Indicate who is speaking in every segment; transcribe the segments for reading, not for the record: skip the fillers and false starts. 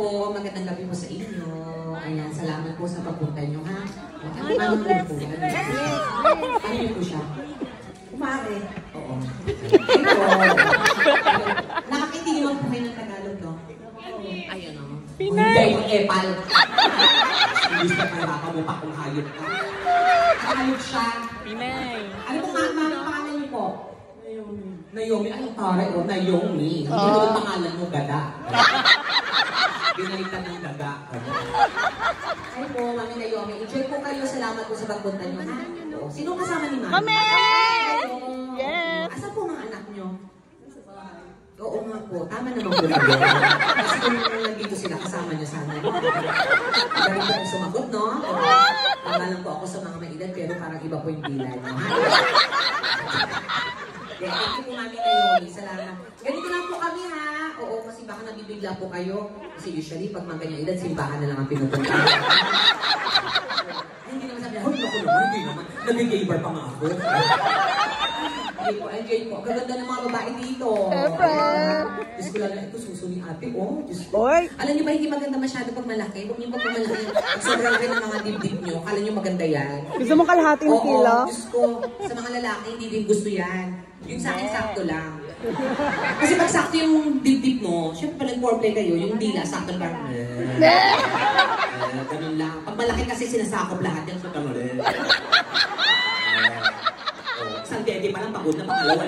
Speaker 1: po, magandang gabi po sa inyo. Ayan, salamat po sa pagpunta nyo, ha? Ano po? Ano yun po siya? Kumare. Oo. Nakakaintindi naman po kayo ng Tagalog, no? Ayun, no?
Speaker 2: Pinay!
Speaker 1: Hindi yung epal. Imbis na pala makamukha kung hayop ka. Hayop siya.
Speaker 2: Pinay!
Speaker 1: Ano pong pangalan niyo po? Naomi. Anong taray o? Naomi. Hindi naman pangalan mo, Gada. Binalitan ng Gada. Ay po, Mami Naomi. Enjoy po kayo. Salamat po sa pagpunta niyo, ha? Sino kasama ni Mami?
Speaker 2: Mami! Yes!
Speaker 1: Asan po mga anak niyo? Oo nga po. Tama naman po lang. Kasi kung nandito sila, kasama niyo sana. Galing po akong sumagot, no? Tama lang po ako sa mga may edad, pero parang iba po yung bilay. No? Thank you po, Mami Naomi. Salamat. Ganito lang po kami, ha? Oo, kasi baka nabibigla po kayo. Kasi usually, pag mga ganyang edad, simbahan na lang ang pinupunta. Hindi naman sabi, hoy, naku naman, hindi naman. Nag-gaybar pa nga ako. Enjoy po, enjoy po. Gaganda ng mga babae dito.
Speaker 2: Siyempre.
Speaker 1: Diyos ko lang, ito suso ni ate. Oh, Diyos ko.
Speaker 2: Oy!
Speaker 1: Alam niyo ba, hindi maganda masyado pag malaki. Huwag niyo pag malaki. Sobrang rin ng mga dibdib niyo. Kala niyo maganda yan.
Speaker 2: Gusto mo kalahating kilo?
Speaker 1: Oo, Diyos ko. Sa mga lalaki, hindi din gusto yan. Yung sa akin, sakto lang. Kasi pag sakto yung dibdib mo, syempre pag nag-foreplay kayo, yung dila, sakto lang. Ganun lang. Pag malaki kasi sinasakop lahat yan sa kamulit. Isang dede pa lang, pagod na pangalawa.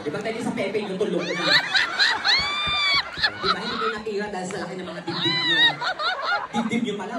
Speaker 1: Di ba tayo sa Pepe yung tulog na? Di ba hindi kayo napira dahil sa laki ng mga dibdib nyo? Dibdib nyo pala.